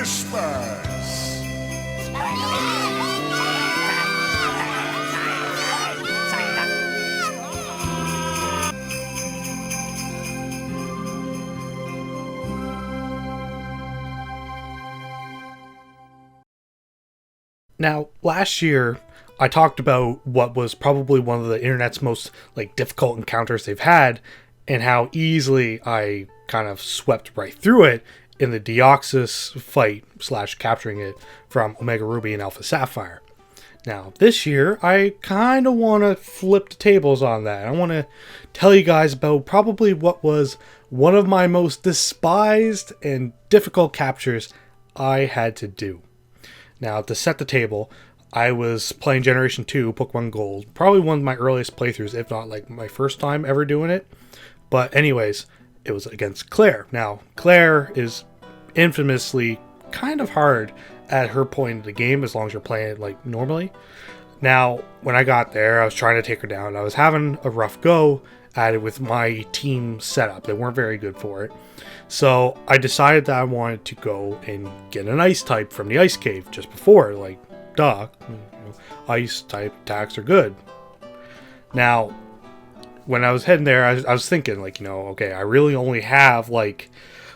Whispers. Now, last year, I talked about what was probably one of the internet's most difficult encounters they've had, and how easily I kind of swept right through it in the Deoxys fight / capturing it from Omega Ruby and Alpha Sapphire. Now, this year, I kind of want to flip the tables on that. I want to tell you guys about probably what was one of my most despised and difficult captures I had to do. Now, to set the table, I was playing Generation 2 Pokemon Gold. Probably one of my earliest playthroughs, if not my first time ever doing it. But anyways, it was against Claire. Now, Claire is infamously kind of hard at her point in the game as long as you're playing it normally. Now, when I got there, I was trying to take her down. I was having a rough go at it with my team setup. They weren't very good for it. So I decided that I wanted to go and get an ice type from the ice cave just before. Duh. Ice type attacks are good. Now, when I was heading there, I was thinking, okay, I really only have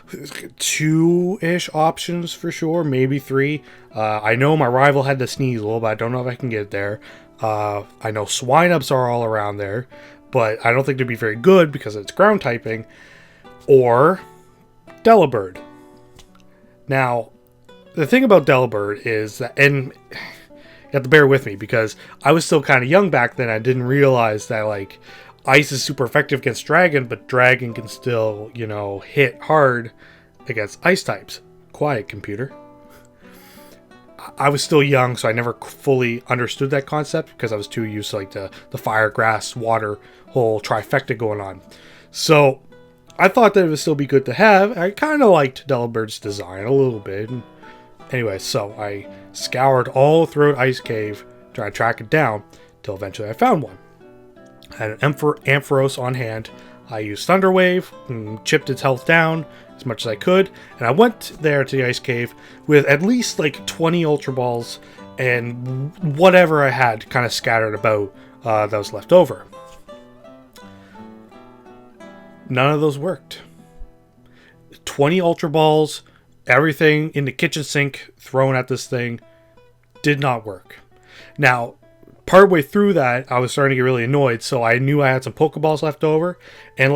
2-ish options for sure, maybe 3. I know my rival had the Sneasel, but I don't know if I can get there. I know Swinubs are all around there, but I don't think they'd be very good because it's ground typing. Or Delibird. Now, the thing about Delibird is that, and you have to bear with me because I was still kind of young back then. I didn't realize that Ice is super effective against Dragon, but Dragon can still, hit hard against Ice types. Quiet, computer. I was still young, so I never fully understood that concept because I was too used to the fire, grass, water, whole trifecta going on. So I thought that it would still be good to have. I kind of liked Delibird's design a little bit. Anyway, so I scoured all throughout Ice Cave, trying to track it down, till eventually I found one. I had an Ampharos on hand. I used Thunder Wave, and chipped its health down as much as I could, and I went there to the Ice Cave with at least 20 Ultra Balls and whatever I had kind of scattered about that was left over. None of those worked. 20 Ultra Balls, everything in the kitchen sink thrown at this thing, did not work. Now, partway through that, I was starting to get really annoyed, so I knew I had some Pokeballs left over, and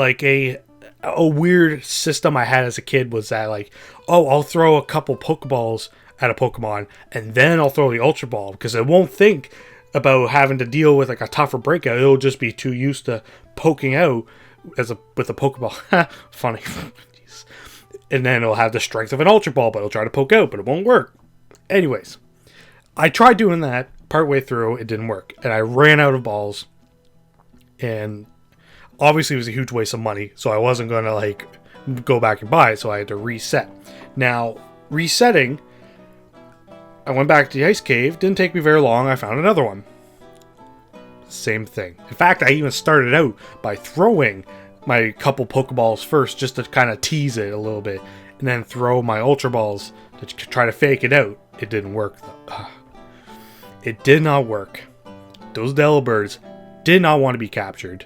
a weird system I had as a kid was that I'll throw a couple Pokeballs at a Pokemon, and then I'll throw the Ultra Ball, because it won't think about having to deal with a tougher breakout. It'll just be too used to poking out with a Pokeball. Funny. Jeez. And then it'll have the strength of an Ultra Ball, but it'll try to poke out, but it won't work. Anyways, I tried doing that. Partway through, it didn't work, and I ran out of balls, and obviously it was a huge waste of money, so I wasn't going to go back and buy it, so I had to reset. Now, resetting, I went back to the Ice Cave. Didn't take me very long. I found another one. Same thing. In fact, I even started out by throwing my couple Pokeballs first, just to kind of tease it a little bit, and then throw my Ultra Balls to try to fake it out. It didn't work, though. It did not work. Those Delibirds did not want to be captured.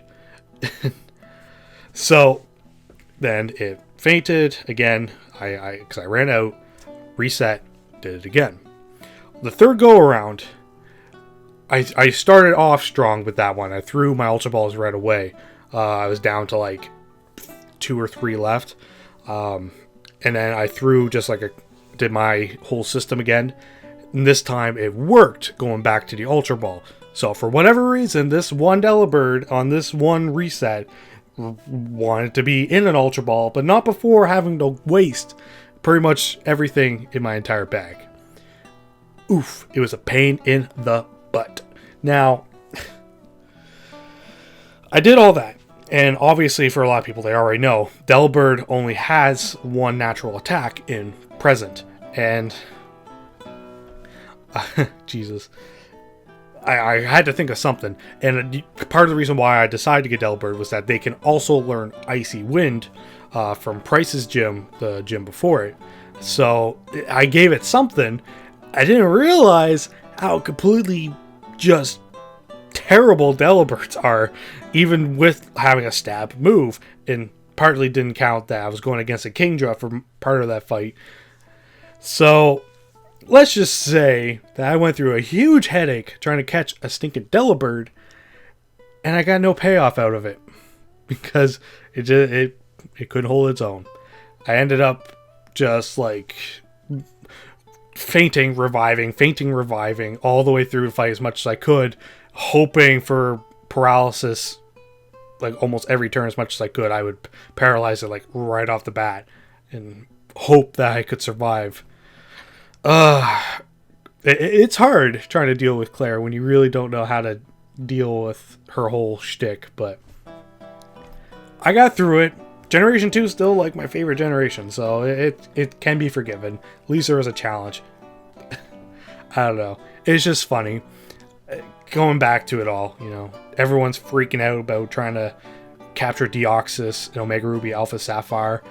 So then it fainted again. Because I ran out, reset, did it again. The third go around, I started off strong with that one. I threw my Ultra Balls right away. I was down to 2 or 3 left. And then I threw did my whole system again. And this time it worked going back to the Ultra Ball. So for whatever reason, this one Delibird on this one reset wanted to be in an Ultra Ball, but not before having to waste pretty much everything in my entire bag. Oof, it was a pain in the butt. Now, I did all that. And obviously for a lot of people, they already know, Delibird only has one natural attack in present. And Jesus. I had to think of something. And part of the reason why I decided to get Delibird was that they can also learn Icy Wind. from Price's gym, the gym before it. So I gave it something. I didn't realize how completely just terrible Delibirds are, even with having a stab move. And partly didn't count that I was going against a Kingdra for part of that fight. So let's just say that I went through a huge headache trying to catch a stinking Delibird, and I got no payoff out of it because it couldn't hold its own. I ended up just like fainting, reviving all the way through the fight as much as I could, hoping for paralysis like almost every turn as much as I could. I would paralyze it like right off the bat and hope that I could survive. It's hard trying to deal with Claire when you really don't know how to deal with her whole shtick, but I got through it. Generation 2 is still like my favorite generation, so it can be forgiven. At least there was a challenge. I don't know. It's just funny. Going back to it all, you know, everyone's freaking out about trying to capture Deoxys and Omega Ruby Alpha Sapphire.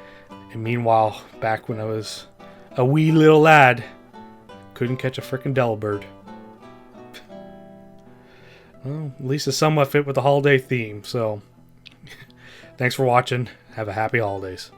And meanwhile, back when I was a wee little lad, couldn't catch a frickin' Delibird. Well, at least it's somewhat fit with the holiday theme, so thanks for watching. Have a happy holidays.